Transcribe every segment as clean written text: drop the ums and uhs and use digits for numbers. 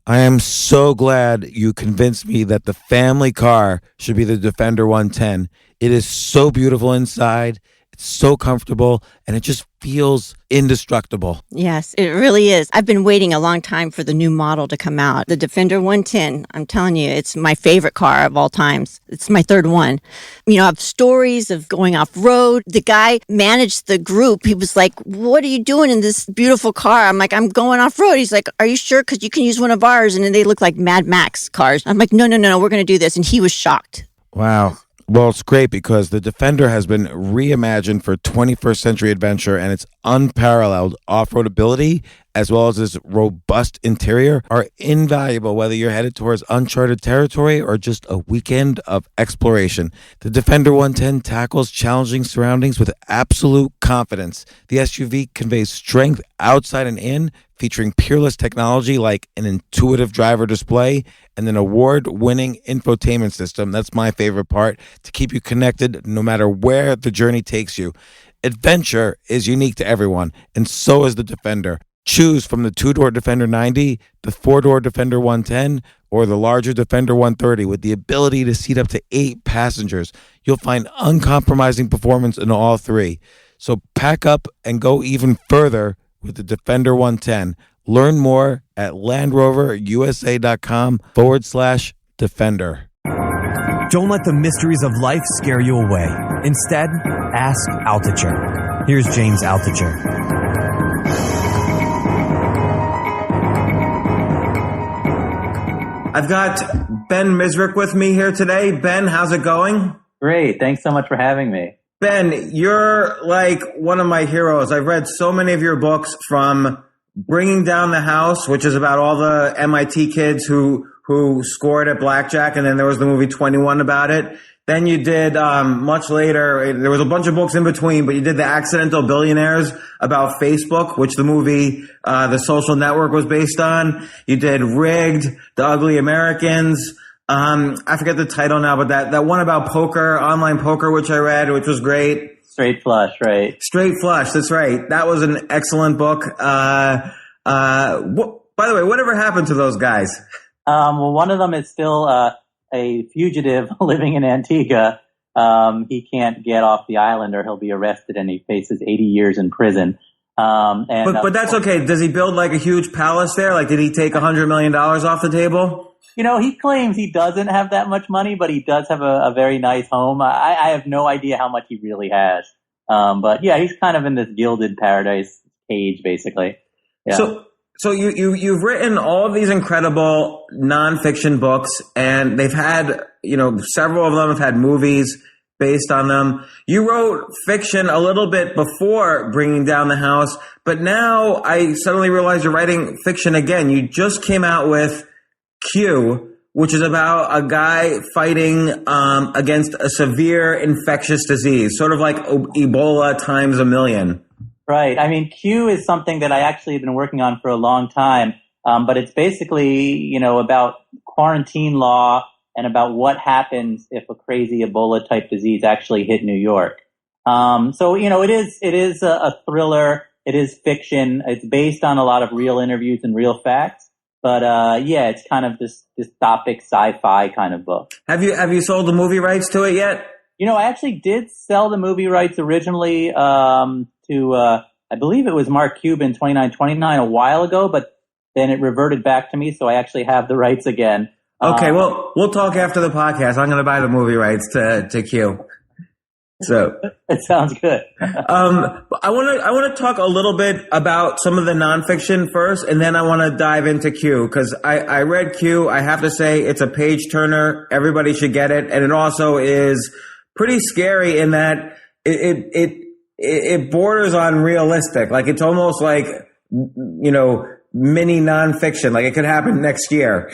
I am so glad you convinced me that the family car should be the Defender 110. It is so beautiful inside. It's so comfortable, and it just feels indestructible. Yes, it really is. I've been waiting a long time for the new model to come out. The Defender 110, I'm telling you, it's my favorite car of all times. It's my third one. You know, I have stories of going off-road. The guy managed the group. He was like, what are you doing in this beautiful car? I'm like, I'm going off-road. He's like, are you sure? Because you can use one of ours. And then they look like Mad Max cars. I'm like, no, we're going to do this. And he was shocked. Wow. Well, it's great because the Defender has been reimagined for 21st century adventure, and its unparalleled off-road ability, as well as its robust interior, are invaluable whether you're headed towards uncharted territory or just a weekend of exploration. The Defender 110 tackles challenging surroundings with absolute confidence. The SUV conveys strength outside and in, featuring peerless technology like an intuitive driver display and an award-winning infotainment system. That's my favorite part, to keep you connected no matter where the journey takes you. Adventure is unique to everyone, and so is the Defender. Choose from the two-door Defender 90, the four-door Defender 110, or the larger Defender 130 with the ability to seat up to 8 passengers. You'll find uncompromising performance in all three. So pack up and go even further with the Defender 110. Learn more at LandRoverUSA.com/Defender. Don't let the mysteries of life scare you away. Instead, ask Altucher. Here's James Altucher. I've got Ben Mezrich with me here today. Ben, how's it going? Great. Thanks so much for having me. Ben, you're like one of my heroes. I've read so many of your books, from Bringing Down the House, which is about all the MIT kids who scored at blackjack, and then there was the movie 21 about it. Then you did, much later, there was a bunch of books in between, but you did The Accidental Billionaires about Facebook, which the movie, The Social Network was based on. You did Rigged, The Ugly Americans. I forget the title now, but that one about poker, online poker, which I read, which was great. Straight Flush, right? Straight Flush, that's right. That was an excellent book. By the way, whatever happened to those guys? Well, one of them is still a fugitive living in Antigua. He can't get off the island or he'll be arrested, and he faces 80 years in prison. But that's okay. Does he build like a huge palace there? Like, did he take $100 million off the table? You know, he claims he doesn't have that much money, but he does have a very nice home. I have no idea how much he really has. But yeah, he's kind of in this gilded paradise cage, basically. Yeah. So you've written all of these incredible nonfiction books, and they've had, several of them have had movies based on them. You wrote fiction a little bit before Bringing Down the House, but now I suddenly realize you're writing fiction again. You just came out with Q, which is about a guy fighting against a severe infectious disease, sort of like Ebola times a million. Right. I mean, Q is something that I actually have been working on for a long time, but it's basically, about quarantine law and about what happens if a crazy Ebola type disease actually hit New York. So it is a thriller. It is fiction. It's based on a lot of real interviews and real facts. But it's kind of this dystopic sci-fi kind of book. Have you sold the movie rights to it yet? I actually did sell the movie rights originally to I believe it was Mark Cuban 2929 a while ago, but then it reverted back to me, so I actually have the rights again. Okay, well, we'll talk after the podcast. I'm going to buy the movie rights to Q. So it sounds good. I want to talk a little bit about some of the nonfiction first, and then I want to dive into Q, because I read Q. I have to say it's a page turner. Everybody should get it, and it also is pretty scary in that it borders on realistic. Like, it's almost like mini nonfiction. Like, it could happen next year.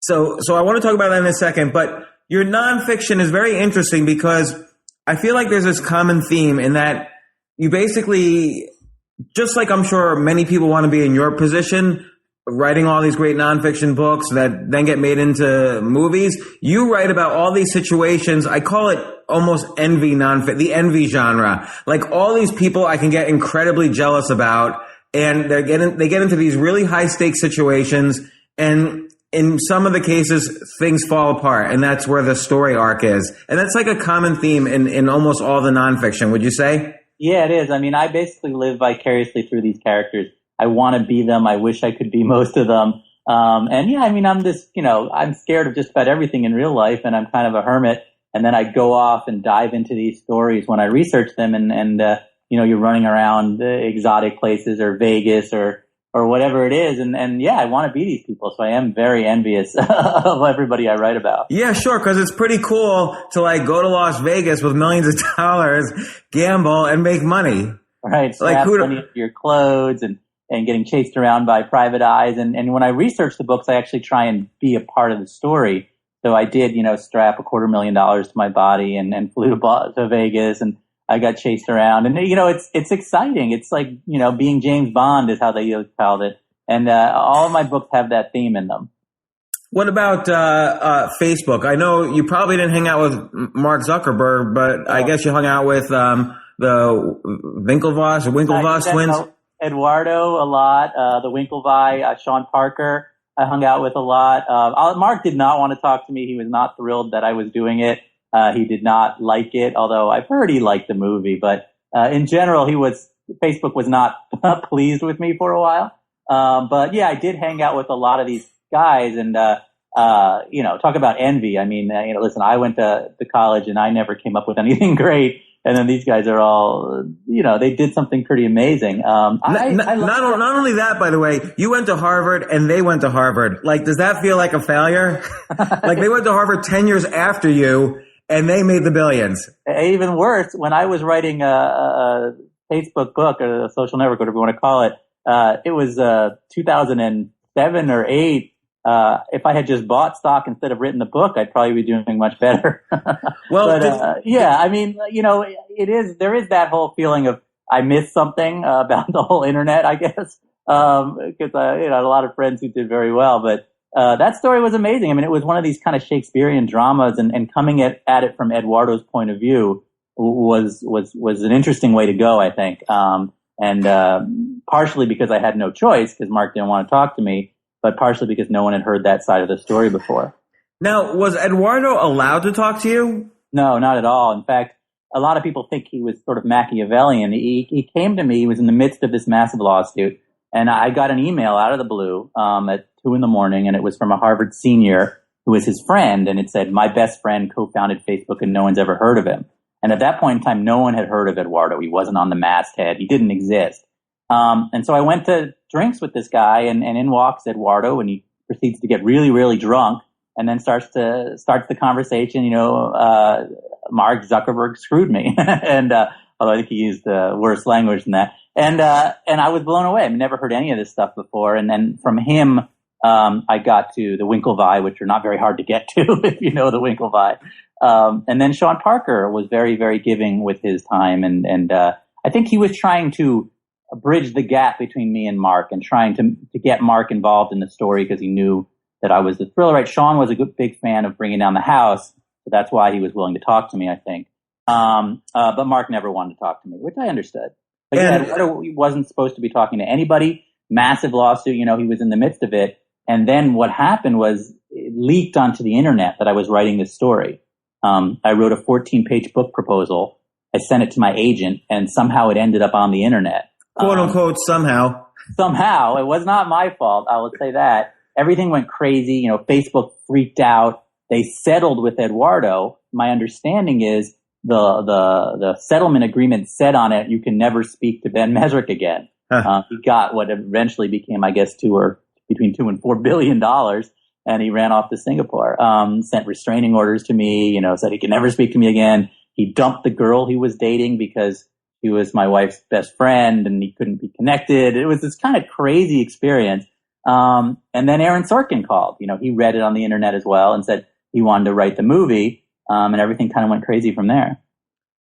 So I want to talk about that in a second. But your nonfiction is very interesting because I feel like there's this common theme in that you basically, just like I'm sure many people want to be in your position, writing all these great nonfiction books that then get made into movies, you write about all these situations. I call it almost envy nonfiction, the envy genre. Like, all these people I can get incredibly jealous about, and they get into these really high stakes situations, And in some of the cases, things fall apart, and that's where the story arc is. And that's like a common theme in almost all the nonfiction, would you say? Yeah, it is. I mean, I basically live vicariously through these characters. I want to be them. I wish I could be most of them. And yeah, I mean, I'm this, I'm scared of just about everything in real life, and I'm kind of a hermit. And then I go off and dive into these stories when I research them, and you're running around exotic places or Vegas or whatever it is. And yeah, I want to be these people. So I am very envious of everybody I write about. Yeah, sure. Cause it's pretty cool to like go to Las Vegas with millions of dollars, gamble and make money. Right. Like money into your clothes and getting chased around by private eyes. And when I research the books, I actually try and be a part of the story. So I did, strap $250,000 to my body and flew to Vegas, and I got chased around, and it's exciting. It's like being James Bond is how they called it, and all of my books have that theme in them. What about Facebook? I know you probably didn't hang out with Mark Zuckerberg, but I guess you hung out with the Winklevoss twins. Eduardo a lot, the Winklevi, Sean Parker. I hung out with a lot. Mark did not want to talk to me. He was not thrilled that I was doing it. He did not like it, although I've heard he liked the movie. But in general, Facebook was not pleased with me for a while. But yeah, I did hang out with a lot of these guys, and talk about envy. I mean, listen, I went to college and I never came up with anything great. And then these guys are all, they did something pretty amazing. Not only that, by the way, you went to Harvard and they went to Harvard. Like, does that feel like a failure? Like, they went to Harvard 10 years after you and they made the billions. Even worse, when I was writing a Facebook book or a social network, whatever you want to call it, it was 2007 or 8. If I had just bought stock instead of written the book, I'd probably be doing much better. Well, I mean, there is that whole feeling of I missed something about the whole internet, I guess, because I had a lot of friends who did very well. But that story was amazing. I mean, it was one of these kind of Shakespearean dramas, and coming at it from Eduardo's point of view was an interesting way to go, I think. And partially because I had no choice, because Mark didn't want to talk to me, but partially because no one had heard that side of the story before. Now, was Eduardo allowed to talk to you? No, not at all. In fact, a lot of people think he was sort of Machiavellian. He came to me, he was in the midst of this massive lawsuit, and I got an email out of the blue at 2 a.m, and it was from a Harvard senior who was his friend, and it said, "My best friend co-founded Facebook and no one's ever heard of him." And at that point in time, no one had heard of Eduardo. He wasn't on the masthead. He didn't exist. And so I went to drinks with this guy, and in walks Eduardo, and he proceeds to get really, really drunk, and then starts the conversation. Mark Zuckerberg screwed me, and although I think he used worse language than that, and I was blown away. I've never heard any of this stuff before, and then from him, I got to the Winklevi, which are not very hard to get to if you know the Winklevi, and then Sean Parker was very, very giving with his time, and I think he was trying to bridge the gap between me and Mark, and trying to get Mark involved in the story because he knew that I was the thriller. Right? Sean was a big fan of Bringing Down the House, so that's why he was willing to talk to me, I think. But Mark never wanted to talk to me, which I understood. But yeah, he wasn't supposed to be talking to anybody. Massive lawsuit, he was in the midst of it. And then what happened was it leaked onto the internet that I was writing this story. I wrote a 14-page book proposal. I sent it to my agent, and somehow it ended up on the internet. Quote unquote, somehow. Somehow. It was not my fault. I will say that. Everything went crazy. Facebook freaked out. They settled with Eduardo. My understanding is the settlement agreement said on it, you can never speak to Ben Mezrich again. He got what eventually became, I guess, between $2 and $4 billion. And he ran off to Singapore, sent restraining orders to me, said he could never speak to me again. He dumped the girl he was dating because he was my wife's best friend and he couldn't be connected. It was this kind of crazy experience. And then Aaron Sorkin called. He read it on the internet as well and said he wanted to write the movie. And everything kind of went crazy from there.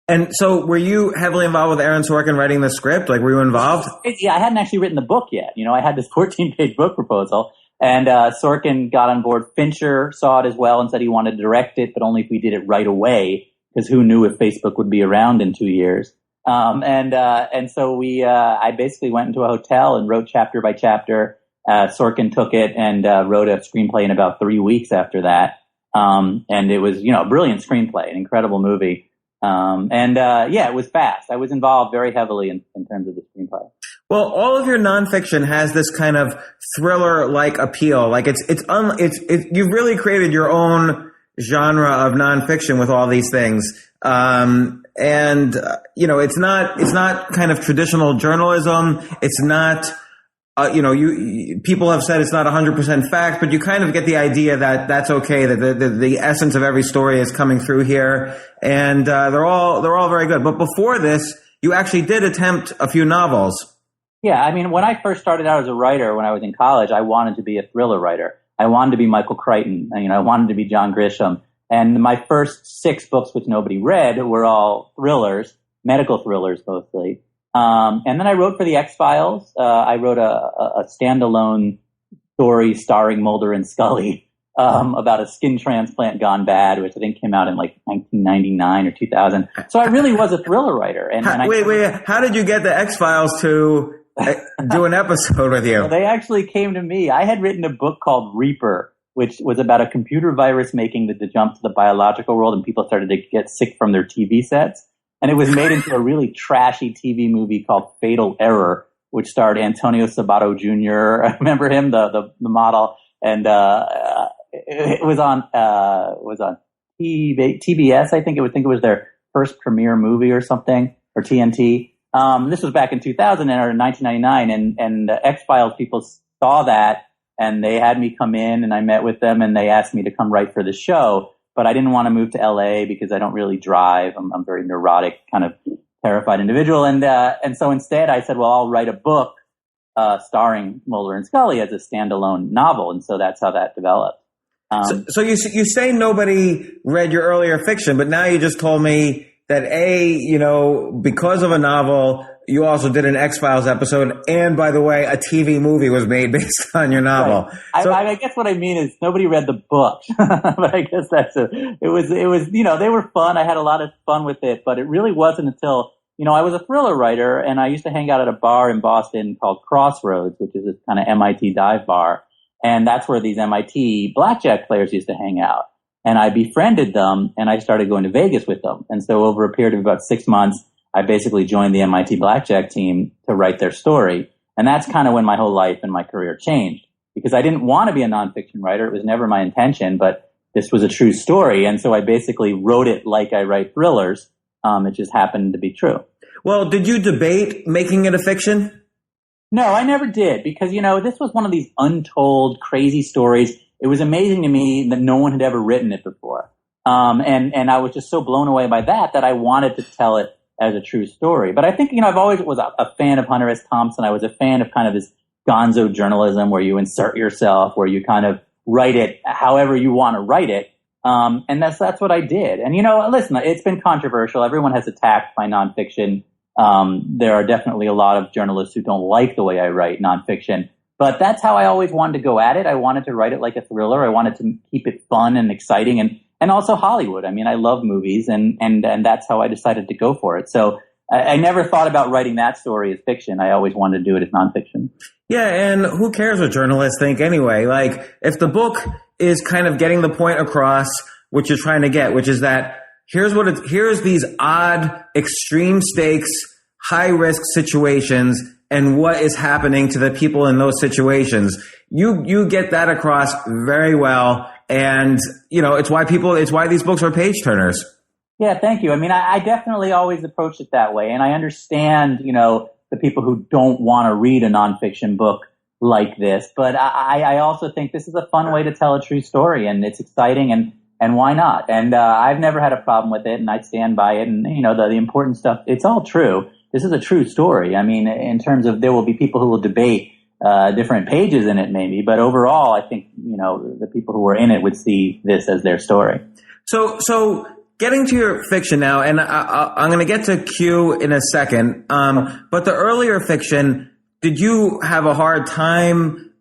And so were you heavily involved with Aaron Sorkin writing the script? Like, were you involved? Yeah, I hadn't actually written the book yet. I had this 14-page book proposal, and Sorkin got on board. Fincher saw it as well and said he wanted to direct it, but only if we did it right away, because who knew if Facebook would be around in 2 years. And so I basically went into a hotel and wrote chapter by chapter. Sorkin took it and wrote a screenplay in about 3 weeks after that. And it was, a brilliant screenplay, an incredible movie. It was fast. I was involved very heavily in terms of the screenplay. Well, all of your nonfiction has this kind of thriller-like appeal. Like you've really created your own genre of nonfiction with all these things. It's not kind of traditional journalism. It's not, people have said it's not 100% fact, but you kind of get the idea that that's okay, that the essence of every story is coming through here. And, they're all very good. But before this, you actually did attempt a few novels. Yeah. I mean, when I first started out as a writer, when I was in college, I wanted to be a thriller writer. I wanted to be Michael Crichton. I wanted to be John Grisham. And my first 6 books, which nobody read, were all thrillers, medical thrillers mostly. And then I wrote for the X-Files. I wrote a standalone story starring Mulder and Scully about a skin transplant gone bad, which I think came out in like 1999 or 2000. So I really was a thriller writer. Wait, how did you get the X-Files to do an episode with you? Well, they actually came to me. I had written a book called Reaper, which was about a computer virus making the jump to the biological world, and people started to get sick from their TV sets. And it was made into a really trashy TV movie called Fatal Error, which starred Antonio Sabato Jr. I remember him, the model, and it was on TBS. I think it was their first premiere movie or something, or TNT. This was back in 2000 or 1999, and the X-Files people saw that, and they had me come in, and I met with them, and they asked me to come write for the show. But I didn't want to move to LA because I don't really drive. I'm a very neurotic, kind of terrified individual. And so instead I said, well, I'll write a book, starring Mulder and Scully as a standalone novel. And so that's how that developed. So you say nobody read your earlier fiction, but now you just told me that because of a novel, you also did an X-Files episode, and by the way, a TV movie was made based on your novel. Right. I guess what I mean is nobody read the book, but I guess it was, they were fun. I had a lot of fun with it, but it really wasn't until, I was a thriller writer, and I used to hang out at a bar in Boston called Crossroads, which is this kind of MIT dive bar. And that's where these MIT blackjack players used to hang out. And I befriended them, and I started going to Vegas with them. And so over a period of about 6 months, I basically joined the MIT blackjack team to write their story. And that's kind of when my whole life and my career changed, because I didn't want to be a nonfiction writer. It was never my intention, but this was a true story. And so I basically wrote it like I write thrillers. It just happened to be true. Well, did you debate making it a fiction? No, I never did, because, this was one of these untold crazy stories. It was amazing to me that no one had ever written it before. And I was just so blown away by that I wanted to tell it as a true story. But I think, I've always was a fan of Hunter S. Thompson. I was a fan of kind of this gonzo journalism where you insert yourself, where you kind of write it however you want to write it. And that's what I did. And, listen, it's been controversial. Everyone has attacked my nonfiction. There are definitely a lot of journalists who don't like the way I write nonfiction, but that's how I always wanted to go at it. I wanted to write it like a thriller. I wanted to keep it fun and exciting, and also Hollywood. I mean, I love movies, and that's how I decided to go for it. So I never thought about writing that story as fiction. I always wanted to do it as nonfiction. Yeah, and who cares what journalists think anyway? Like, if the book is kind of getting the point across what you're trying to get, which is that here's these odd, extreme stakes, high risk situations, and what is happening to the people in those situations. You get that across very well, and it's why these books are page turners. Yeah, thank you. I mean, I definitely always approach it that way, and I understand, the people who don't want to read a nonfiction book like this, but I also think this is a fun way to tell a true story, and it's exciting, and why not? And I've never had a problem with it, and I stand by it, and the important stuff, it's all true. This is a true story. I mean, in terms of, there will be people who will debate different pages in it maybe, but overall, I think, the people who are in it would see this as their story. So getting to your fiction now, and I'm going to get to Q in a second, but the earlier fiction, did you have a hard time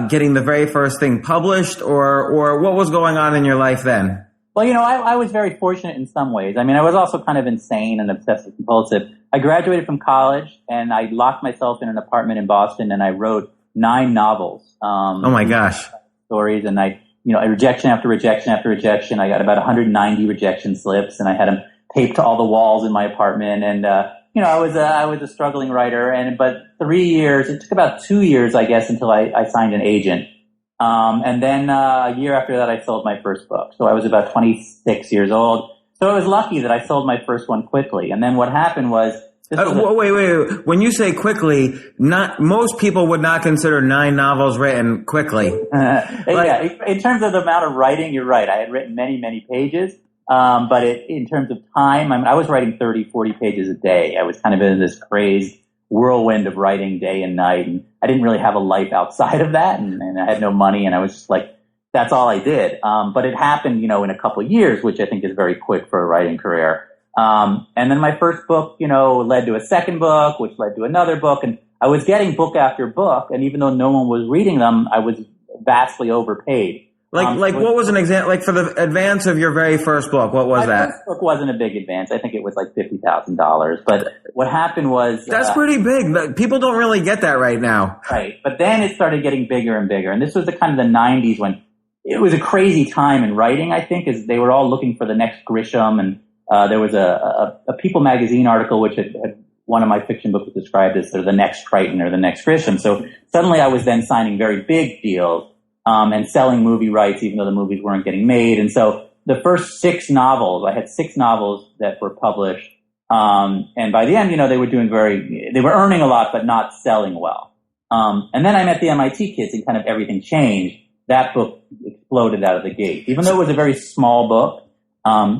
getting the very first thing published, or what was going on in your life then? Well, I was very fortunate in some ways. I mean, I was also kind of insane and obsessive compulsive. I graduated from college, and I locked myself in an apartment in Boston, and I wrote 9 novels. Oh my gosh. Stories, and I rejection after rejection after rejection. I got about 190 rejection slips, and I had them taped to all the walls in my apartment. And I was a struggling writer, but 3 years. It took about 2 years, I guess, until I signed an agent. And then a year after that, I sold my first book. So I was about 26 years old. So I was lucky that I sold my first one quickly. And then what happened was. Wait. When you say quickly, not most people would not consider 9 novels written quickly. Yeah, in terms of the amount of writing, you're right. I had written many, many pages. But in terms of time, I was writing 30, 40 pages a day. I was kind of in this crazed whirlwind of writing day and night. And I didn't really have a life outside of that. And I had no money. And I was just like, that's all I did. But it happened, in a couple of years, which I think is very quick for a writing career. And then my first book, led to a second book, which led to another book. And I was getting book after book. And even though no one was reading them, I was vastly overpaid. What was an example? Like for the advance of your very first book, what was that? My first book wasn't a big advance. I think it was like $50,000. But what happened was that's pretty big. People don't really get that right now. Right. But then it started getting bigger and bigger. And this was the kind of the 90s when it was a crazy time in writing, I think, as they were all looking for the next Grisham. And there was a People magazine article which had one of my fiction books was described as the next Crichton or the next Grisham. So suddenly I was then signing very big deals. And selling movie rights, even though the movies weren't getting made. And so the first 6 novels, I had 6 novels that were published. And by the end, they were they were earning a lot, but not selling well. And then I met the MIT kids and kind of everything changed. That book exploded out of the gate. Even though it was a very small book,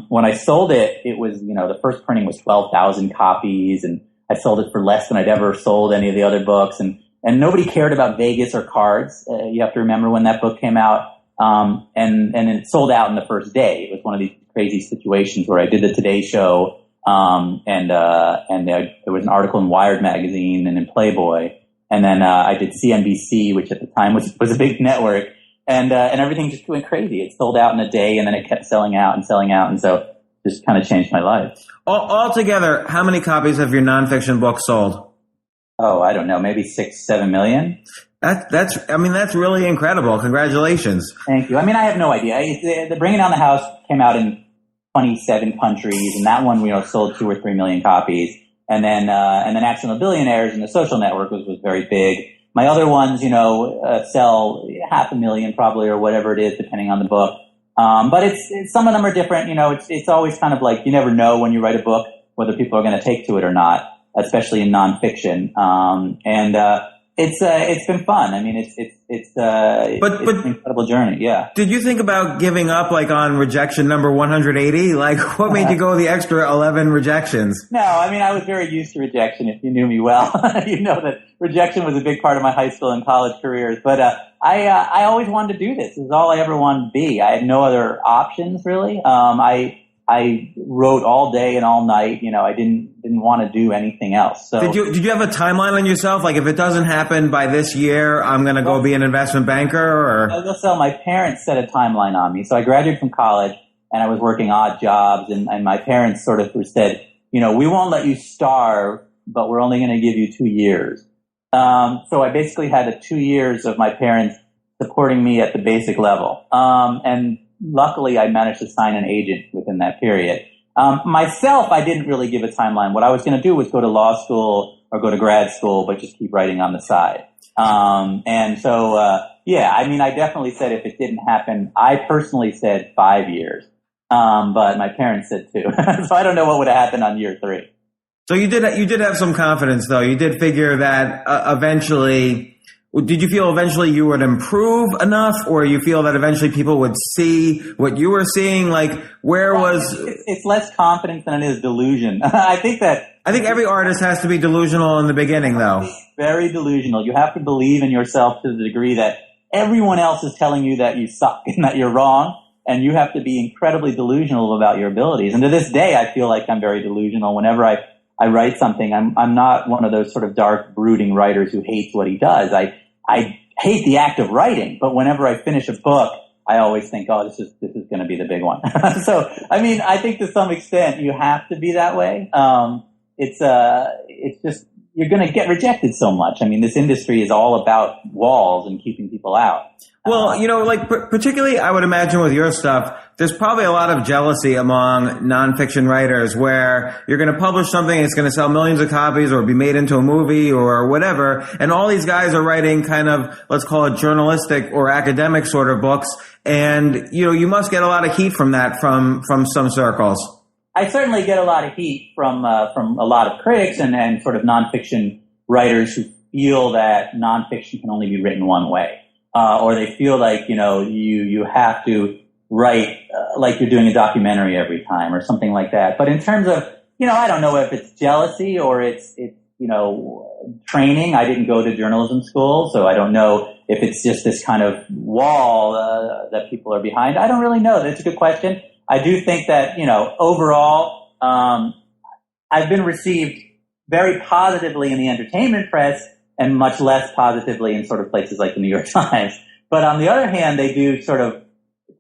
when I sold it, it was, the first printing was 12,000 copies, and I sold it for less than I'd ever sold any of the other books. And nobody cared about Vegas or cards. You have to remember when that book came out. And it sold out in the first day. It was one of these crazy situations where I did the Today Show. And there was an article in Wired magazine and in Playboy. And then, I did CNBC, which at the time was a big network. And everything just went crazy. It sold out in a day, and then it kept selling out. And so just kind of changed my life. Altogether, how many copies of your nonfiction book sold? Oh, I don't know, maybe 6-7 million. That's really incredible. Congratulations. Thank you. I have no idea. The Bringing Down the House came out in 27 countries, and that one, sold 2 or 3 million copies. And then Accidental Billionaires and The Social Network was very big. My other ones, sell 500,000 probably, or whatever it is, depending on the book. But it's some of them are different. It's always kind of like you never know when you write a book whether people are going to take to it or not, especially in nonfiction. It's been fun. It's an incredible journey. Yeah. Did you think about giving up on rejection number 180? What made you go the extra 11 rejections? No, I was very used to rejection. If you knew me well, you know that rejection was a big part of my high school and college careers. But I always wanted to do this. This is all I ever wanted to be. I had no other options really. I wrote all day and all night. I didn't want to do anything else. So did you have a timeline on yourself? If it doesn't happen by this year, I'm going to go be an investment banker? Or so my parents set a timeline on me. So I graduated from college and I was working odd jobs, and my parents sort of said, we won't let you starve, but we're only going to give you 2 years. So I basically had 2 years of my parents supporting me at the basic level. And luckily, I managed to sign an agent within that period. Myself, I didn't really give a timeline. What I was going to do was go to law school or go to grad school, but just keep writing on the side. I definitely said if it didn't happen, I personally said 5 years. But my parents said 2. So I don't know what would have happened on year 3. So you did have some confidence, though. You did figure that eventually. Did you feel eventually you would improve enough, or you feel that eventually people would see what you were seeing? It's less confidence than it is delusion. I think every artist has to be delusional in the beginning, though. Very delusional. You have to believe in yourself to the degree that everyone else is telling you that you suck and that you're wrong, and you have to be incredibly delusional about your abilities. And to this day, I feel like I'm very delusional. Whenever I write something, I'm not one of those sort of dark, brooding writers who hates what he does. I hate the act of writing, but whenever I finish a book, I always think, oh, this is going to be the big one. So, I think to some extent you have to be that way. It's just you're going to get rejected so much. I mean, this industry is all about walls and keeping people out. Well, like particularly, I would imagine with your stuff, there's probably a lot of jealousy among nonfiction writers where you're going to publish something, it's going to sell millions of copies or be made into a movie or whatever. And all these guys are writing kind of, let's call it journalistic or academic sort of books. And, you must get a lot of heat from that from some circles. I certainly get a lot of heat from a lot of critics and sort of nonfiction writers who feel that nonfiction can only be written one way. Or they feel like, you have to write like you're doing a documentary every time or something like that. But in terms of, I don't know if it's jealousy or it's training. I didn't go to journalism school, so I don't know if it's just this kind of wall that people are behind. I don't really know. That's a good question. I do think that, overall, I've been received very positively in the entertainment press and much less positively in sort of places like the New York Times. But on the other hand, they do sort of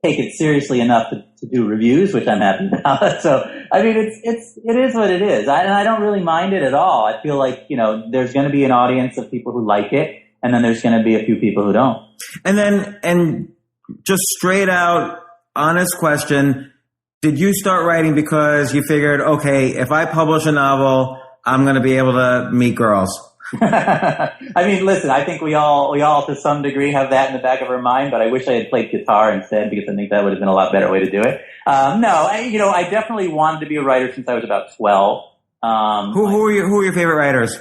take it seriously enough to do reviews, which I'm happy about. So, I mean, it is what it is. And I don't really mind it at all. I feel like, there's going to be an audience of people who like it, and then there's going to be a few people who don't. And just straight out, honest question, did you start writing because you figured, okay, if I publish a novel, I'm going to be able to meet girls? I mean, listen, I think we all to some degree have that in the back of our mind, but I wish I had played guitar instead because I think that would have been a lot better way to do it. I definitely wanted to be a writer since I was about 12. Who are your favorite writers?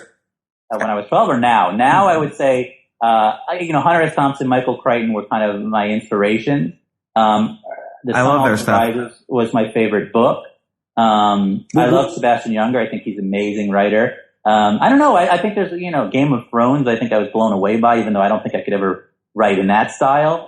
When I was 12 or now? Now I would say, Hunter S. Thompson, Michael Crichton were kind of my inspirations. I love their stuff. Was my favorite book. I love Sebastian Junger. I think he's an amazing writer. I don't know. I think there's, Game of Thrones. I think I was blown away by, even though I don't think I could ever write in that style.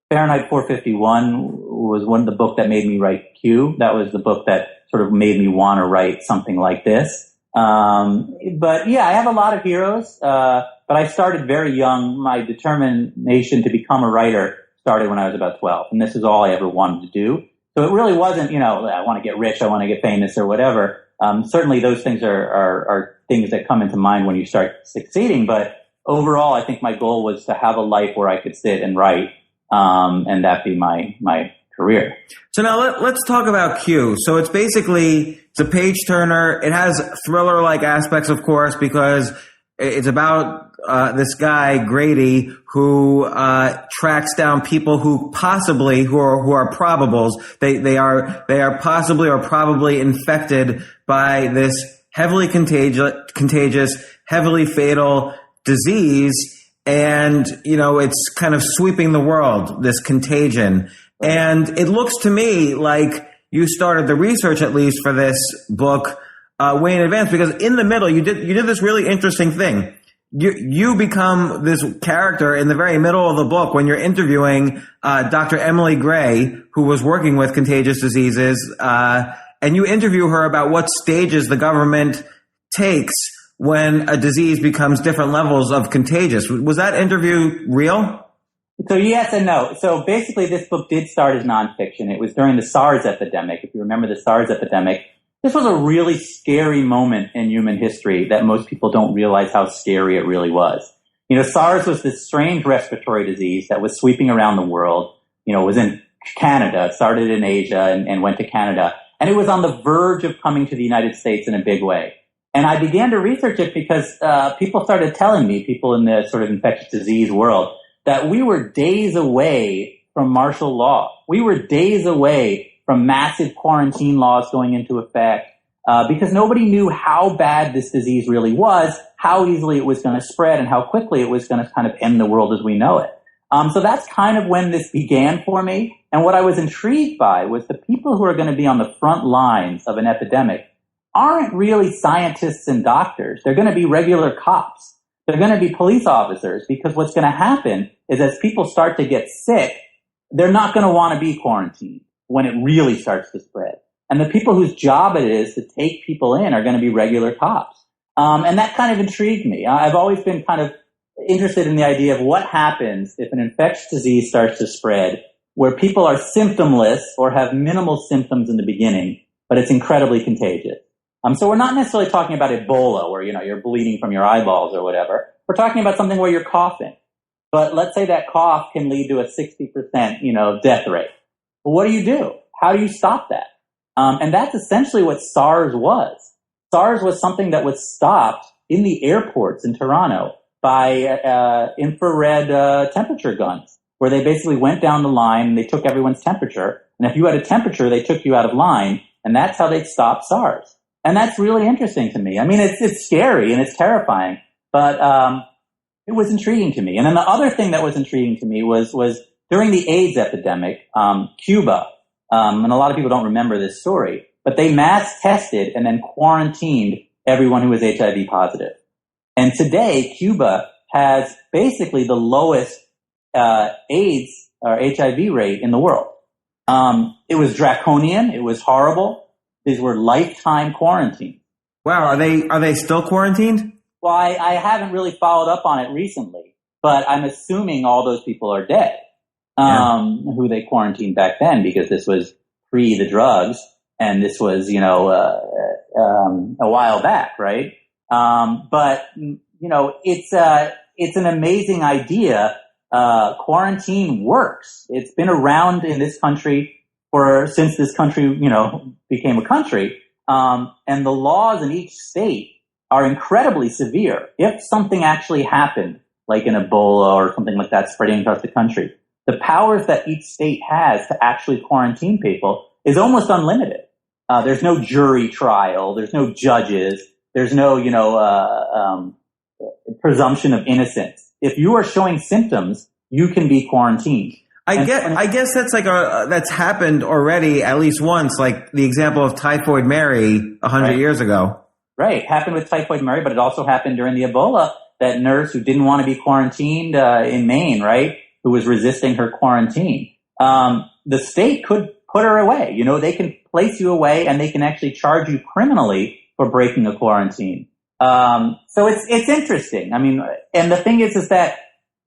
Fahrenheit 451 was the book that made me write Q. That was the book that sort of made me want to write something like this. But yeah, I have a lot of heroes. But I started very young. My determination to become a writer started when I was about 12. And this is all I ever wanted to do. So it really wasn't, I want to get rich, I want to get famous or whatever. Certainly those things are things that come into mind when you start succeeding. But overall, I think my goal was to have a life where I could sit and write, and that be my career. So now let's talk about Q. So it's a page turner. It has thriller-like aspects, of course, because it's about this guy Grady who tracks down people who are probables. They are possibly or probably infected by this heavily contagious, heavily fatal disease, and it's kind of sweeping the world, this contagion. And it looks to me like you started the research, at least for this book, way in advance, because in the middle you did this really interesting thing. You become this character in the very middle of the book when you're interviewing Dr. Emily Gray, who was working with contagious diseases, and you interview her about what stages the government takes when a disease becomes different levels of contagious. Was that interview real? So yes and no. So basically this book did start as nonfiction. It was during the SARS epidemic. If you remember the SARS epidemic, this was a really scary moment in human history that most people don't realize how scary it really was. SARS was this strange respiratory disease that was sweeping around the world. It was in Canada. It started in Asia and went to Canada. And it was on the verge of coming to the United States in a big way. And I began to research it because people started telling me, people in the sort of infectious disease world, that we were days away from martial law. We were days away from massive quarantine laws going into effect, because nobody knew how bad this disease really was, how easily it was going to spread, and how quickly it was going to kind of end the world as we know it. So that's kind of when this began for me. And what I was intrigued by was the people who are going to be on the front lines of an epidemic aren't really scientists and doctors. They're going to be regular cops. They're going to be police officers, because what's going to happen is as people start to get sick, they're not going to want to be quarantined when it really starts to spread. And the people whose job it is to take people in are going to be regular cops. And that kind of intrigued me. I've always been kind of interested in the idea of what happens if an infectious disease starts to spread where people are symptomless or have minimal symptoms in the beginning, but it's incredibly contagious. So we're not necessarily talking about Ebola where, you're bleeding from your eyeballs or whatever. We're talking about something where you're coughing. But let's say that cough can lead to a 60%, death rate. Well, what do? How do you stop that? And that's essentially what SARS was. SARS was something that was stopped in the airports in Toronto by infrared temperature guns, where they basically went down the line and they took everyone's temperature. And if you had a temperature, they took you out of line. And that's how they stopped SARS. And that's really interesting to me. I mean, it's scary and it's terrifying, but it was intriguing to me. And then the other thing that was intriguing to me was during the AIDS epidemic, Cuba, and a lot of people don't remember this story, but they mass tested and then quarantined everyone who was HIV positive. And today, Cuba has basically the lowest AIDS or HIV rate in the world. It was draconian. It was horrible. These were lifetime quarantines. Wow, are they still quarantined? Well, I haven't really followed up on it recently, but I'm assuming all those people are dead, who they quarantined back then, because this was pre the drugs and this was, a while back, right? But it's an amazing idea. Quarantine works. It's been around in this country since this country, became a country. And the laws in each state are incredibly severe. If something actually happened, like an Ebola or something like that spreading across the country, the powers that each state has to actually quarantine people is almost unlimited. There's no jury trial. There's no judges. There's no, presumption of innocence. If you are showing symptoms, you can be quarantined. I guess that's that's happened already at least once, like the example of Typhoid Mary 100 years ago. Right. Happened with Typhoid Mary, but it also happened during the Ebola, that nurse who didn't want to be quarantined in Maine, right, who was resisting her quarantine. The state could put her away. They can place you away and they can actually charge you criminally for breaking a quarantine. So it's interesting. I mean, and the thing is that,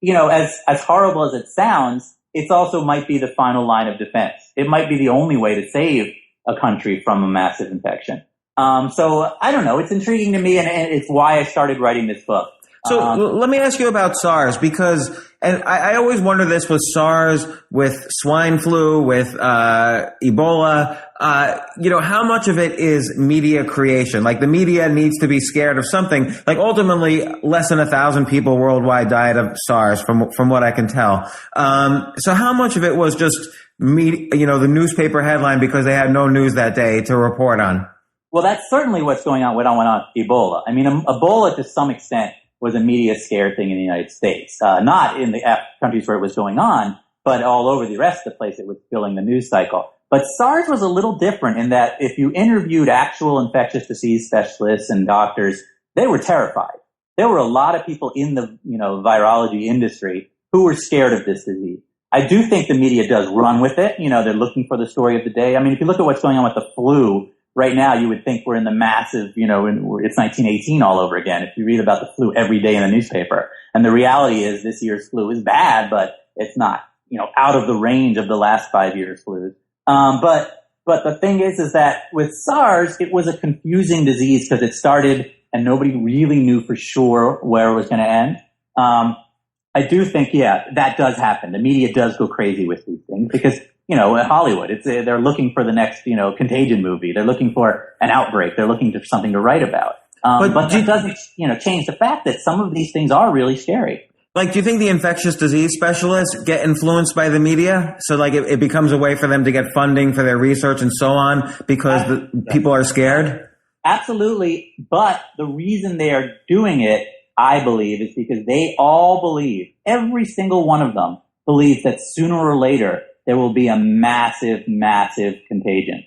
as horrible as it sounds, it also might be the final line of defense. It might be the only way to save a country from a massive infection. So I don't know. It's intriguing to me, and it's why I started writing this book. So let me ask you about SARS, because, and I always wonder this with SARS, with swine flu, with Ebola, how much of it is media creation? Like the media needs to be scared of something. Like ultimately, less than 1,000 people worldwide died of SARS, from what I can tell. So how much of it was just the newspaper headline because they had no news that day to report on? Well, that's certainly what's going on with Ebola. I mean, Ebola to some extent was a media scare thing in the United States. Not in the countries where it was going on, but all over the rest of the place it was filling the news cycle. But SARS was a little different in that if you interviewed actual infectious disease specialists and doctors, they were terrified. There were a lot of people in the, virology industry who were scared of this disease. I do think the media does run with it. They're looking for the story of the day. I mean, if you look at what's going on with the flu, right now, you would think we're in the massive, it's 1918 all over again. If you read about the flu every day in the newspaper. And the reality is this year's flu is bad, but it's not, out of the range of the last 5 years' flus. But the thing is that with SARS, it was a confusing disease because it started and nobody really knew for sure where it was going to end. I do think, that does happen. The media does go crazy with these things because, in Hollywood, they're looking for the next, Contagion movie. They're looking for an outbreak. They're looking for something to write about. But it doesn't, change the fact that some of these things are really scary. Like, do you think the infectious disease specialists get influenced by the media? So, like, it becomes a way for them to get funding for their research and so on because people are scared? Absolutely. But the reason they are doing it, I believe, is because they all believe, every single one of them believes that sooner or later there will be a massive, massive contagion.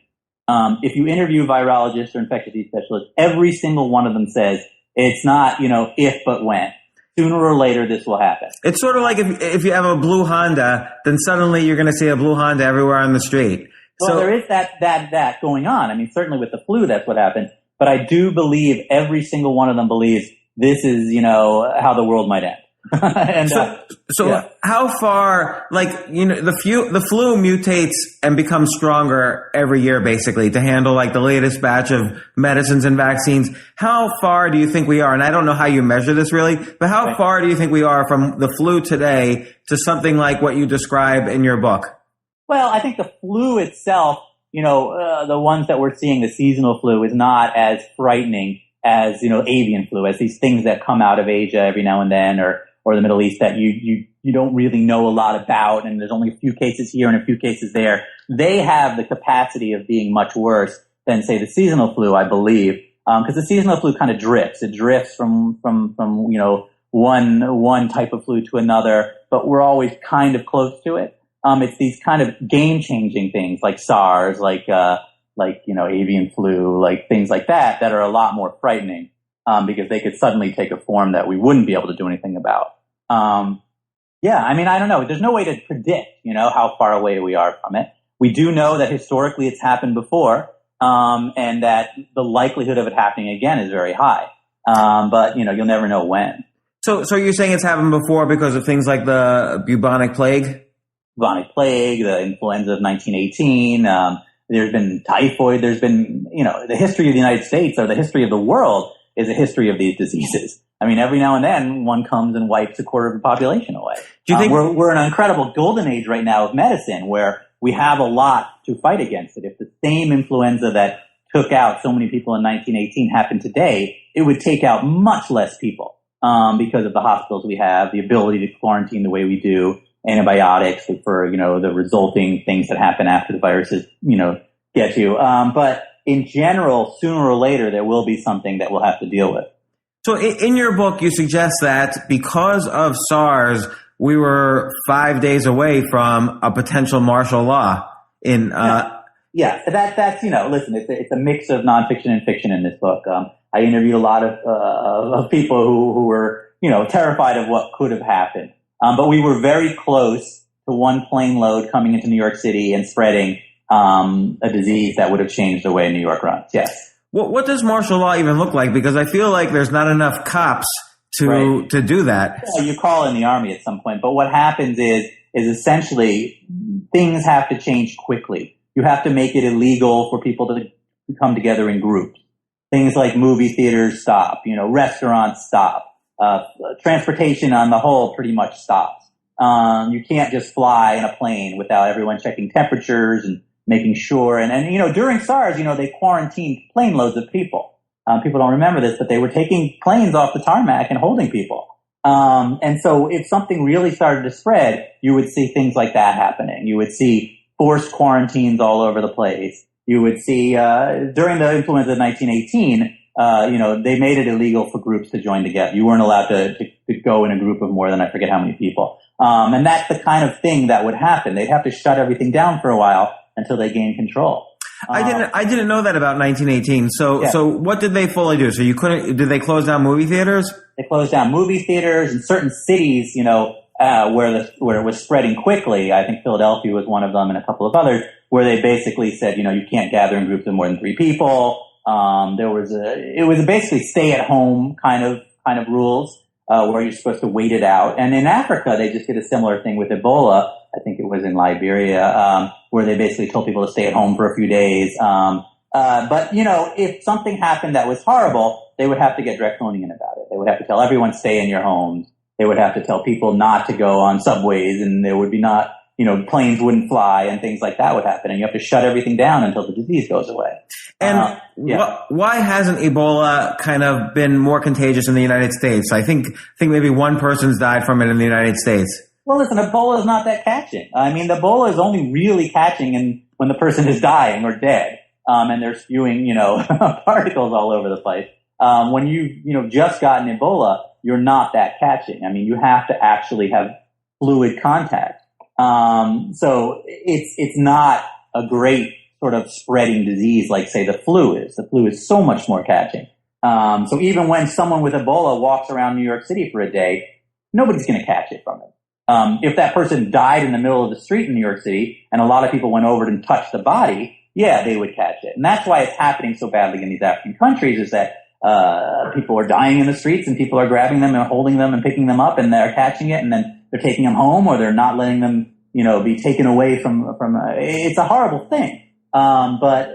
If you interview virologists or infectious disease specialists, every single one of them says it's not, if but when. Sooner or later, this will happen. It's sort of like if you have a blue Honda, then suddenly you're going to see a blue Honda everywhere on the street. Well, there is that going on. I mean, certainly with the flu, that's what happened. But I do believe every single one of them believes this is, how the world might end. And so how far, like, the flu mutates and becomes stronger every year, basically, to handle like the latest batch of medicines and vaccines. How far do you think we are? And I don't know how you measure this really, but how far do you think we are from the flu today to something like what you describe in your book? Well, I think the flu itself, the ones that we're seeing, the seasonal flu, is not as frightening as, avian flu, as these things that come out of Asia every now and then, or the Middle East that you don't really know a lot about, and there's only a few cases here and a few cases there. They have the capacity of being much worse than, say, the seasonal flu, I believe, because the seasonal flu kind of drifts. It drifts from one type of flu to another, but we're always kind of close to it. It's these kind of game-changing things like SARS, like avian flu, like things like that are a lot more frightening, because they could suddenly take a form that we wouldn't be able to do anything about. I don't know. There's no way to predict, how far away we are from it. We do know that historically it's happened before, and that the likelihood of it happening again is very high. But you'll never know when. So you're saying it's happened before because of things like the bubonic plague? Bubonic plague, the influenza of 1918, there's been typhoid, there's been, the history of the United States, or the history of the world, is a history of these diseases. I mean, every now and then one comes and wipes a quarter of the population away. Do you think we're in an incredible golden age right now of medicine, where we have a lot to fight against it? If the same influenza that took out so many people in 1918 happened today, it would take out much less people, because of the hospitals we have, the ability to quarantine the way we do, antibiotics for, the resulting things that happen after the viruses, get you. But in general, sooner or later, there will be something that we'll have to deal with. So in your book, you suggest that because of SARS, we were 5 days away from a potential martial law in, Yeah, that's, listen, it's a mix of nonfiction and fiction in this book. I interviewed a lot of people who were, terrified of what could have happened. But we were very close to one plane load coming into New York City and spreading a disease that would have changed the way New York runs. Yes. What does martial law even look like? Because I feel like there's not enough cops to do that. Yeah, you call in the army at some point. But what happens is essentially things have to change quickly. You have to make it illegal for people to come together in groups. Things like movie theaters stop. Restaurants stop. Transportation on the whole pretty much stops. You can't just fly in a plane without everyone checking temperatures and making sure. And during SARS, they quarantined plane loads of people. People don't remember this, but they were taking planes off the tarmac and holding people. And so if something really started to spread, you would see things like that happening. You would see forced quarantines all over the place. You would see, during the influenza of 1918, they made it illegal for groups to join together. You weren't allowed to go in a group of more than I forget how many people. And that's the kind of thing that would happen. They'd have to shut everything down for a while until they gained control. I didn't know that about 1918. So what did they fully do? So did they close down movie theaters? They closed down movie theaters in certain cities, where it was spreading quickly. I think Philadelphia was one of them and a couple of others, where they basically said, you can't gather in groups of more than 3 people. It was basically stay at home kind of rules, where you're supposed to wait it out. And in Africa, they just did a similar thing with Ebola. I think it was in Liberia, where they basically told people to stay at home for a few days. But if something happened that was horrible, they would have to get draconian about it. They would have to tell everyone stay in your homes. They would have to tell people not to go on subways, and there would be planes wouldn't fly and things like that would happen. And you have to shut everything down until the disease goes away. And why hasn't Ebola kind of been more contagious in the United States? I think maybe one person's died from it in the United States. Well, listen, Ebola is not that catching. I mean, Ebola is only really catching when the person is dying or dead, and they're spewing, particles all over the place. When you've just gotten Ebola, you're not that catching. I mean, you have to actually have fluid contact. So it's not a great sort of spreading disease like, say, the flu is. The flu is so much more catching. So even when someone with Ebola walks around New York City for a day, nobody's going to catch it from it. If that person died in the middle of the street in New York City and a lot of people went over and touched the body, yeah, they would catch it. And that's why it's happening so badly in these African countries, is that people are dying in the streets and people are grabbing them and holding them and picking them up and they're catching it and then they're taking them home or they're not letting them, be taken away from it's a horrible thing. But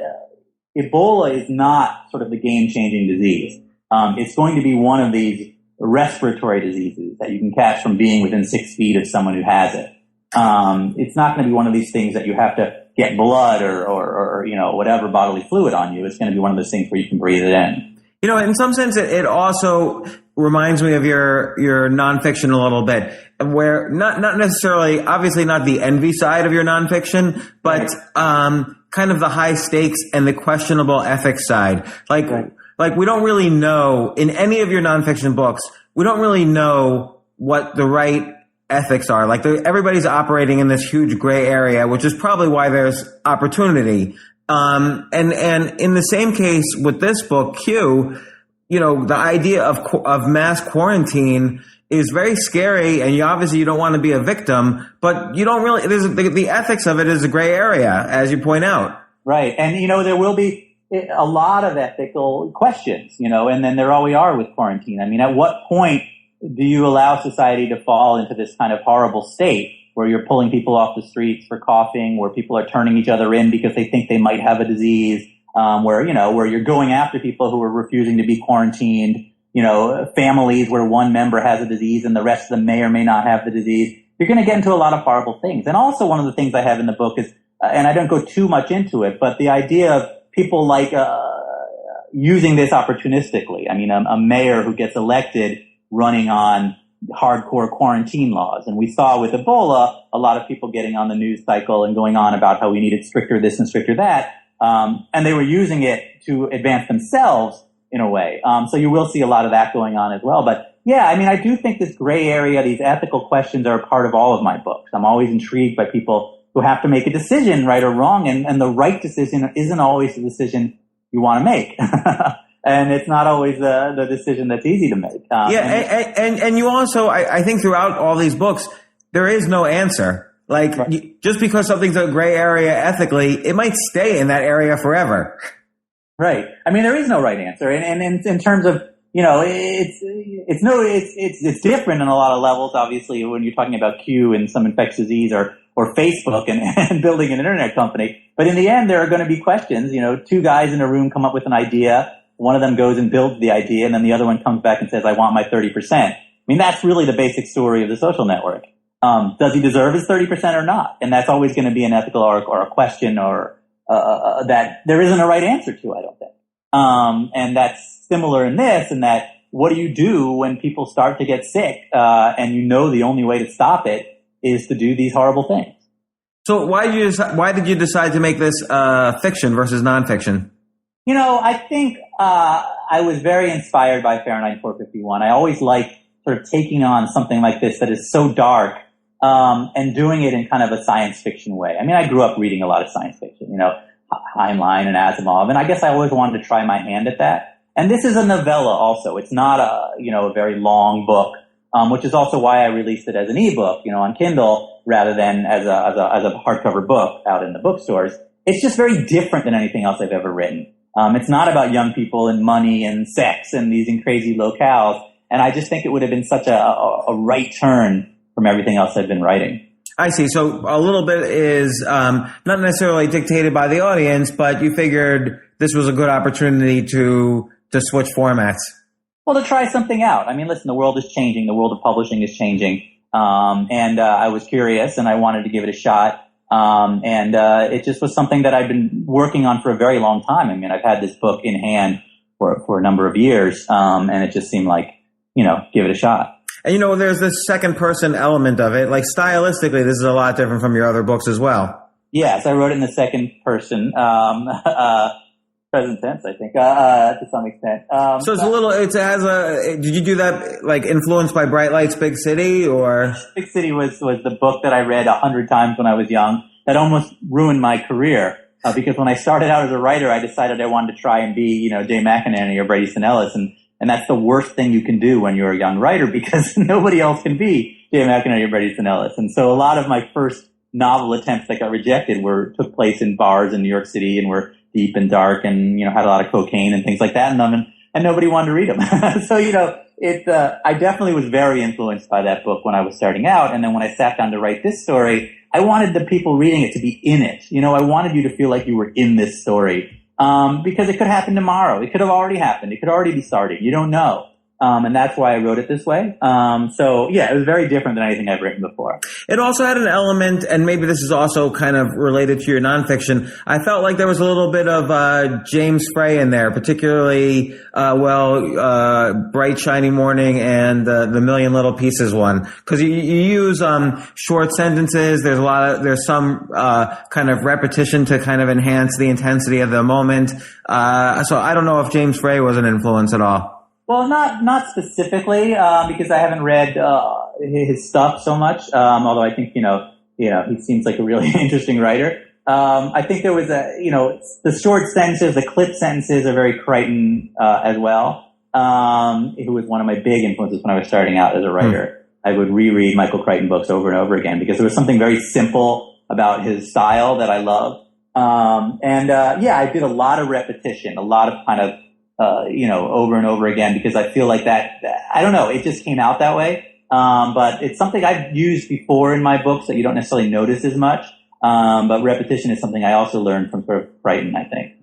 Ebola is not sort of the game-changing disease. It's going to be one of these respiratory diseases that you can catch from being within 6 feet of someone who has it. It's not going to be one of these things that you have to get blood or whatever bodily fluid on you. It's going to be one of those things where you can breathe it in. In some sense, it also reminds me of your nonfiction a little bit, where not necessarily, obviously not the envy side of your nonfiction, but kind of the high stakes and the questionable ethics side. Like we don't really know in any of your nonfiction books, we don't really know what the right ethics are. Like everybody's operating in this huge gray area, which is probably why there's opportunity. And in the same case with this book, Q, the idea of mass quarantine is very scary, and you don't want to be a victim, but you don't really. The ethics of it is a gray area, as you point out. Right, and there will be a lot of ethical questions, and then there always are with quarantine. I mean, at what point do you allow society to fall into this kind of horrible state where you're pulling people off the streets for coughing, where people are turning each other in because they think they might have a disease, where you're going after people who are refusing to be quarantined, families where one member has a disease and the rest of them may or may not have the disease. You're going to get into a lot of horrible things. And also one of the things I have in the book is, and I don't go too much into it, but the idea of people using this opportunistically. I mean, a mayor who gets elected running on hardcore quarantine laws. And we saw with Ebola, a lot of people getting on the news cycle and going on about how we needed stricter this and stricter that. And they were using it to advance themselves in a way. So you will see a lot of that going on as well. But yeah, I mean, I do think this gray area, these ethical questions are a part of all of my books. I'm always intrigued by people who have to make a decision, right or wrong. And the right decision isn't always the decision you want to make. And it's not always the decision that's easy to make. And you also, I think throughout all these books, there is no answer. Like, right. Just because something's a gray area ethically, it might stay in that area forever. Right. I mean, there is no right answer. And in terms of, it's different on a lot of levels, obviously, when you're talking about Q and some infectious disease or Facebook and building an internet company. But in the end, there are going to be questions. Two guys in a room come up with an idea. One of them goes and builds the idea, and then the other one comes back and says, I want my 30%. I mean, that's really the basic story of the social network. Does he deserve his 30% or not? And that's always going to be an ethical or a question or that there isn't a right answer to, I don't think. And that's similar in this, in that what do you do when people start to get sick and the only way to stop it is to do these horrible things? So why did you decide to make this fiction versus nonfiction? I think I was very inspired by Fahrenheit 451. I always liked sort of taking on something like this that is so dark and doing it in kind of a science fiction way. I mean, I grew up reading a lot of science fiction, Heinlein and Asimov, and I guess I always wanted to try my hand at that. And this is a novella also. It's not a very long book, which is also why I released it as an ebook, on Kindle rather than as a hardcover book out in the bookstores. It's just very different than anything else I've ever written. It's not about young people and money and sex and these crazy locales. And I just think it would have been such a right turn from everything else I've been writing. I see. So a little bit is not necessarily dictated by the audience, but you figured this was a good opportunity to switch formats. Well, to try something out. I mean, listen, the world is changing. The world of publishing is changing. And I was curious and I wanted to give it a shot. And it just was something that I've been working on for a very long time. I mean, I've had this book in hand for a number of years. And it just seemed like, give it a shot. And there's this second person element of it. Like stylistically, this is a lot different from your other books as well. Yes, I wrote it in the second person, present tense, I think, to some extent. So did you do that like influenced by Bright Lights, Big City, or? Big City was the book that I read 100 times when I was young. That almost ruined my career. Because when I started out as a writer, I decided I wanted to try and be, Jay McInerney or Brady Easton Ellis. And that's the worst thing you can do when you're a young writer because nobody else can be Jay McInerney or Brady Easton Ellis. And so a lot of my first novel attempts that got rejected took place in bars in New York City and were deep and dark and, had a lot of cocaine and things like that in them. And and nobody wanted to read them. So, I definitely was very influenced by that book when I was starting out. And then when I sat down to write this story, I wanted the people reading it to be in it. I wanted you to feel like you were in this story. Because it could happen tomorrow. It could have already happened. It could already be starting. You don't know. And that's why I wrote it this way. So yeah, it was very different than anything I've written before. It also had an element, and maybe this is also kind of related to your nonfiction. I felt like there was a little bit of James Frey in there, particularly Bright Shiny Morning and the Million Little Pieces one, because you use short sentences. There's some kind of repetition to kind of enhance the intensity of the moment. So I don't know if James Frey was an influence at all. Well, not specifically, because I haven't read his stuff so much. Although I think he seems like a really interesting writer. I think there was the short sentences, the clip sentences are very Crichton as well. Who was one of my big influences when I was starting out as a writer. I would reread Michael Crichton books over and over again because there was something very simple about his style that I loved. I did a lot of repetition, a lot of kind of over and over again, because I feel like that, I don't know, it just came out that way. But it's something I've used before in my books that you don't necessarily notice as much. But repetition is something I also learned from sort of Crichton, I think.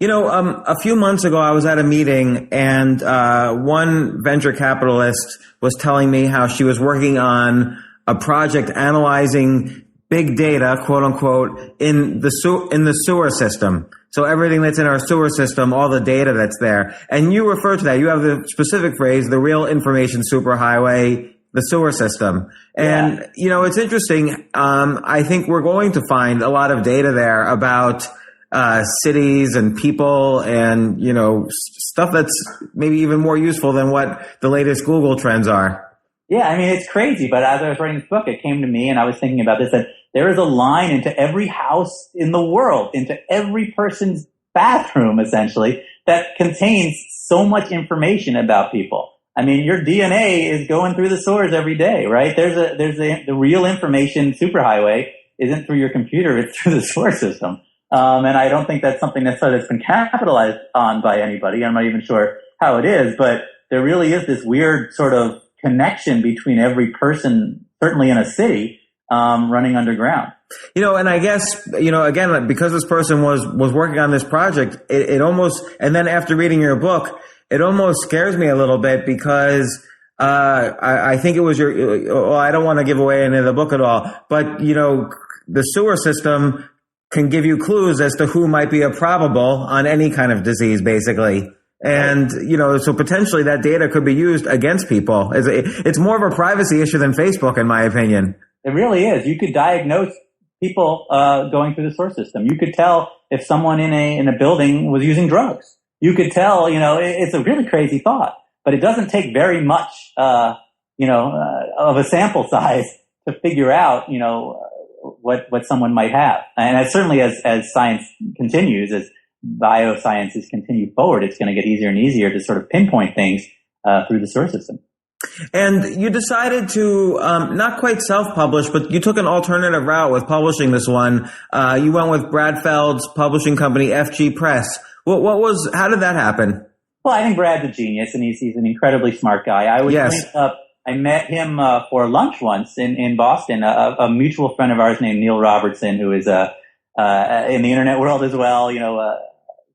A few months ago, I was at a meeting, and one venture capitalist was telling me how she was working on a project analyzing big data, quote unquote, in the sewer system. So everything that's in our sewer system, all the data that's there. And you refer to that. You have the specific phrase, the real information superhighway, the sewer system. And, it's interesting. I think we're going to find a lot of data there about cities and people and, stuff that's maybe even more useful than what the latest Google trends are. Yeah, I mean, it's crazy. But as I was writing this book, it came to me, and I was thinking about this, that there is a line into every house in the world, into every person's bathroom, essentially, that contains so much information about people. I mean, your DNA is going through the sewers every day, right? The real information superhighway isn't through your computer, it's through the sewer system. And I don't think that's something necessarily that's been capitalized on by anybody. I'm not even sure how it is, but there really is this weird sort of connection between every person, certainly in a city, running underground. And I guess, again, because this person was working on this project, it almost, and then after reading your book, it almost scares me a little bit because, I think it was I don't want to give away any of the book at all, but, the sewer system can give you clues as to who might be a probable on any kind of disease, basically. And, so potentially that data could be used against people. It's more of a privacy issue than Facebook, in my opinion. It really is. You could diagnose people going through the sewer system. You could tell if someone in a building was using drugs. You could tell, it's a really crazy thought, but it doesn't take very much, of a sample size to figure out, what someone might have. And certainly as science continues, as biosciences continue forward, it's going to get easier and easier to sort of pinpoint things through the sewer system. And you decided to not quite self-publish, but you took an alternative route with publishing this one. You went with Brad Feld's publishing company, FG Press. How did that happen? Well, I think Brad's a genius, and he's an incredibly smart guy. I met him for lunch once in Boston. A mutual friend of ours named Neil Robertson, who is in the internet world as well.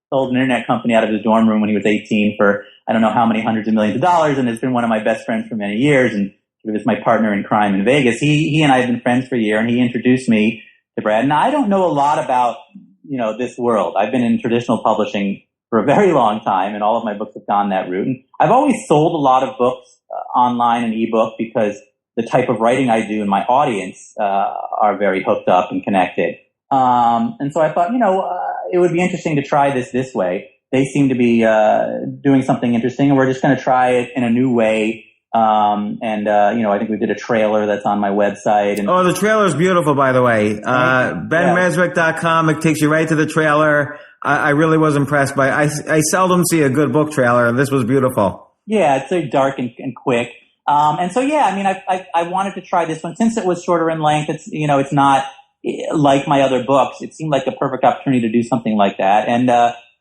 Sold an internet company out of his dorm room when he was 18 for I don't know how many hundreds of millions of dollars, and has been one of my best friends for many years, and he was my partner in crime in Vegas. He and I have been friends for a year, and he introduced me to Brad. And I don't know a lot about this world. I've been in traditional publishing for a very long time, and all of my books have gone that route. And I've always sold a lot of books online and ebook because the type of writing I do and my audience are very hooked up and connected. And so I thought, it would be interesting to try this way. They seem to be doing something interesting, and we're just going to try it in a new way. I think we did a trailer that's on my website. And the trailer is beautiful, by the way. BenMezrich.com. It takes you right to the trailer. I really was impressed by it. I seldom see a good book trailer, and this was beautiful. Yeah, it's so dark and quick. I wanted to try this one since it was shorter in length. It's not like my other books. It seemed like a perfect opportunity to do something like that. And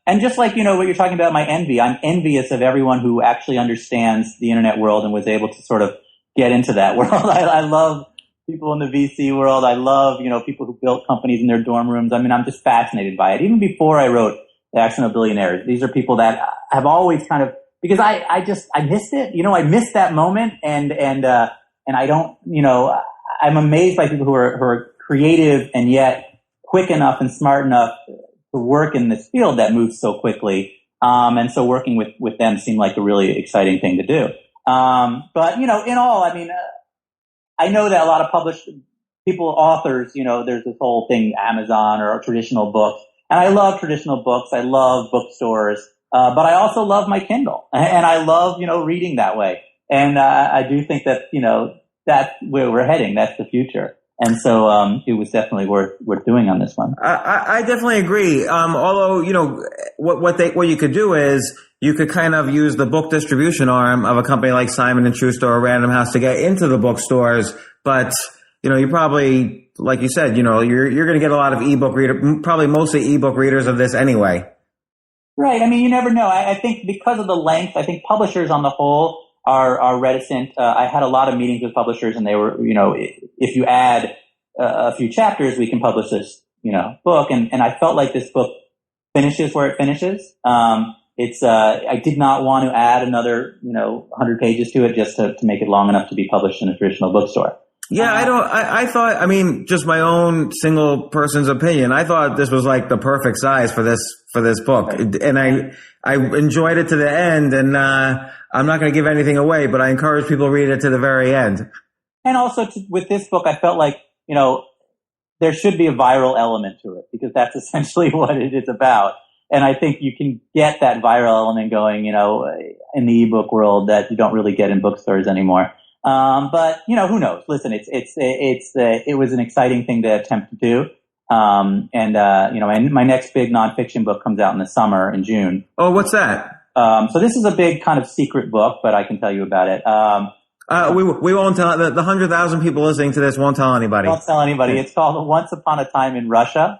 And just like, what you're talking about, my envy, I'm envious of everyone who actually understands the internet world and was able to sort of get into that world. I love people in the VC world. I love, people who built companies in their dorm rooms. I mean, I'm just fascinated by it. Even before I wrote The Accidental Billionaires, these are people that have always kind of, because I missed it. I missed that moment. And I don't, I'm amazed by people who are creative and yet quick enough and smart enough to work in this field that moves so quickly. And so working with them seemed like a really exciting thing to do. But, in all, I mean, I know that a lot of published people, authors, there's this whole thing, Amazon or traditional books. And I love traditional books. I love bookstores. But I also love my Kindle, and I love, reading that way. And, I do think that, that's where we're heading. That's the future. And so, it was definitely worth doing on this one. I definitely agree. Although, what you could do is you could kind of use the book distribution arm of a company like Simon & Schuster or Random House to get into the bookstores. But, you probably, like you said, you're going to get a lot of probably mostly ebook readers of this anyway. Right. I mean, you never know. I think because of the length, I think publishers on the whole are reticent. I had a lot of meetings with publishers, and they were, if you add a few chapters, we can publish this, book. And I felt like this book finishes where it finishes. I did not want to add another, 100 pages to it just to make it long enough to be published in a traditional bookstore. Yeah, I thought, just my own single person's opinion, I thought this was like the perfect size for this book. Right. And I enjoyed it to the end, and, I'm not going to give anything away, but I encourage people to read it to the very end. And also with this book, I felt like, there should be a viral element to it, because that's essentially what it is about. And I think you can get that viral element going, in the ebook world that you don't really get in bookstores anymore. But who knows? Listen, it was an exciting thing to attempt to do. My next big nonfiction book comes out in the summer in June. Oh, what's that? So this is a big kind of secret book, but I can tell you about it. We won't tell the 100,000 people listening to this won't tell anybody. Won't tell anybody. It's called Once Upon a Time in Russia.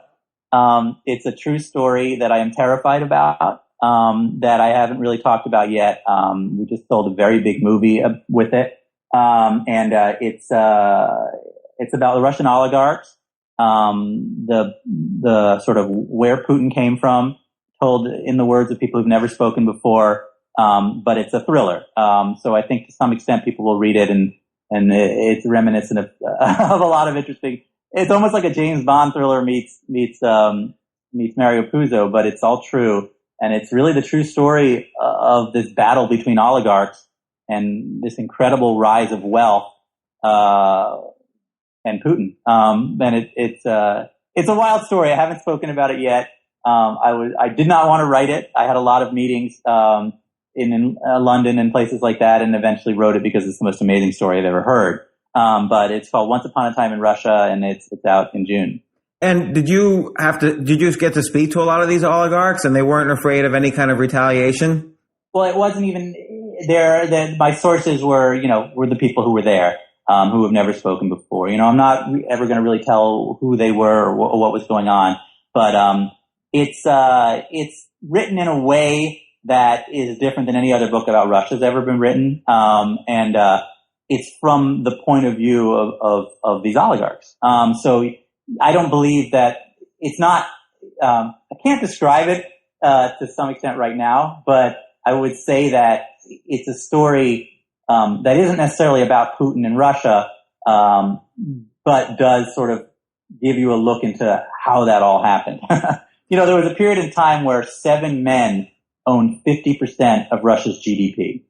It's a true story that I am terrified about. That I haven't really talked about yet. We just sold a very big movie with it. It's about the Russian oligarchs, the sort of where Putin came from, told in the words of people who've never spoken before. But it's a thriller. So I think to some extent people will read it and it's reminiscent of a lot of interesting, it's almost like a James Bond thriller meets Mario Puzo, but it's all true. And it's really the true story of this battle between oligarchs and this incredible rise of wealth, and Putin. And it's a wild story. I haven't spoken about it yet. I did not want to write it. I had a lot of meetings, in London and places like that, and eventually wrote it because it's the most amazing story I've ever heard. But it's called Once Upon a Time in Russia, and it's out in June. And did you get to speak to a lot of these oligarchs, and they weren't afraid of any kind of retaliation? Well, it wasn't even there. My sources were the people who were there, who have never spoken before. I'm not ever going to really tell who they were or what was going on, but it's written in a way that is different than any other book about Russia has ever been written, and it's from the point of view of these oligarchs. So I don't believe that it's not. I can't describe it to some extent right now, but I would say that it's a story that isn't necessarily about Putin and Russia, but does sort of give you a look into how that all happened. There was a period in time where 7 men owned 50% of Russia's GDP.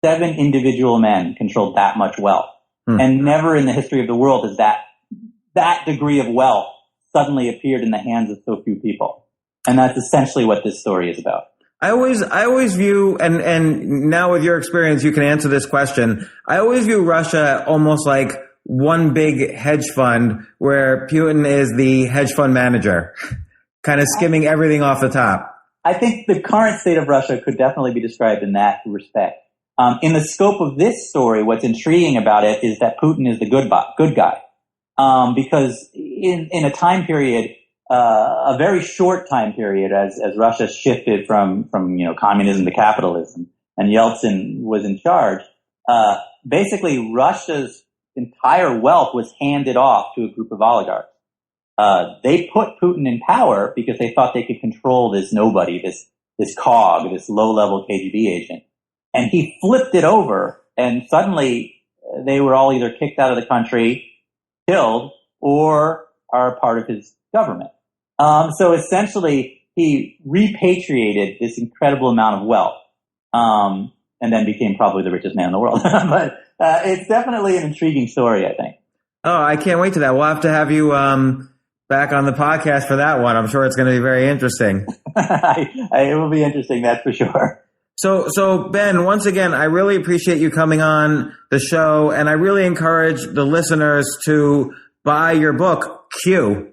7 individual men controlled that much wealth. And never in the history of the world has that degree of wealth suddenly appeared in the hands of so few people. And that's essentially what this story is about. I always view, and now with your experience, you can answer this question. I always view Russia almost like one big hedge fund where Putin is the hedge fund manager, kind of skimming everything off the top. I think the current state of Russia could definitely be described in that respect. In the scope of this story, what's intriguing about it is that Putin is the good guy. Because in a time period a very short time period as Russia shifted from communism to capitalism and Yeltsin was in charge. Basically, Russia's entire wealth was handed off to a group of oligarchs. They put Putin in power because they thought they could control this nobody, this cog, this low-level KGB agent. And he flipped it over, and suddenly they were all either kicked out of the country, killed, or are a part of his government. So essentially, he repatriated this incredible amount of wealth, and then became probably the richest man in the world. But it's definitely an intriguing story, I think. Oh, I can't wait to that. We'll have to have you back on the podcast for that one. I'm sure it's going to be very interesting. It will be interesting, that's for sure. So Ben, once again, I really appreciate you coming on the show, and I really encourage the listeners to buy your book, Q.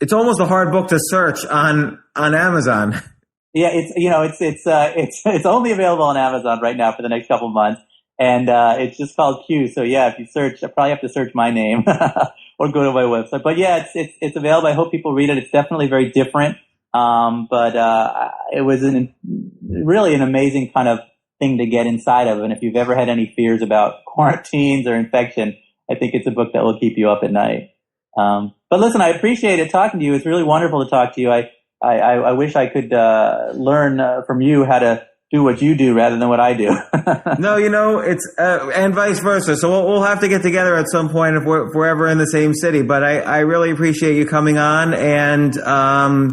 It's almost a hard book to search on Amazon. Yeah, it's only available on Amazon right now for the next couple of months, and it's just called Q. So yeah, if you search, I probably have to search my name or go to my website. But yeah, it's available. I hope people read it. It's definitely very different, but it was really an amazing kind of thing to get inside of. And if you've ever had any fears about quarantines or infection, I think it's a book that will keep you up at night. But listen, I appreciate it talking to you. It's really wonderful to talk to you. I wish I could learn from you how to do what you do rather than what I do. No, it's and vice versa. So we'll have to get together at some point if we're ever in the same city. But I really appreciate you coming on, and all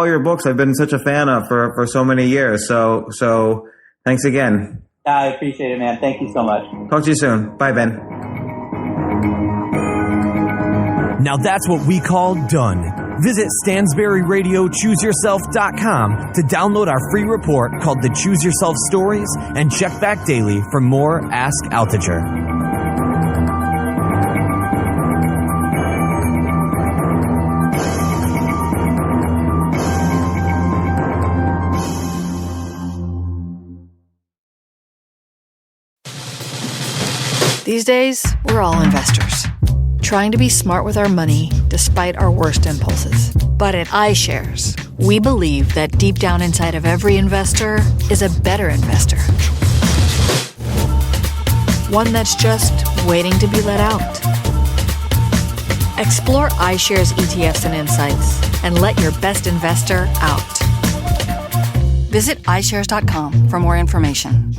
your books I've been such a fan of for so many years. So thanks again. I appreciate it, man. Thank you so much. Talk to you soon. Bye, Ben. Now that's what we call done. Visit StansberryRadioChooseYourself.com to download our free report called the Choose Yourself Stories and check back daily for more Ask Altucher. These days, we're all investors, trying to be smart with our money despite our worst impulses. But at iShares, we believe that deep down inside of every investor is a better investor. One that's just waiting to be let out. Explore iShares ETFs and insights and let your best investor out. Visit iShares.com for more information.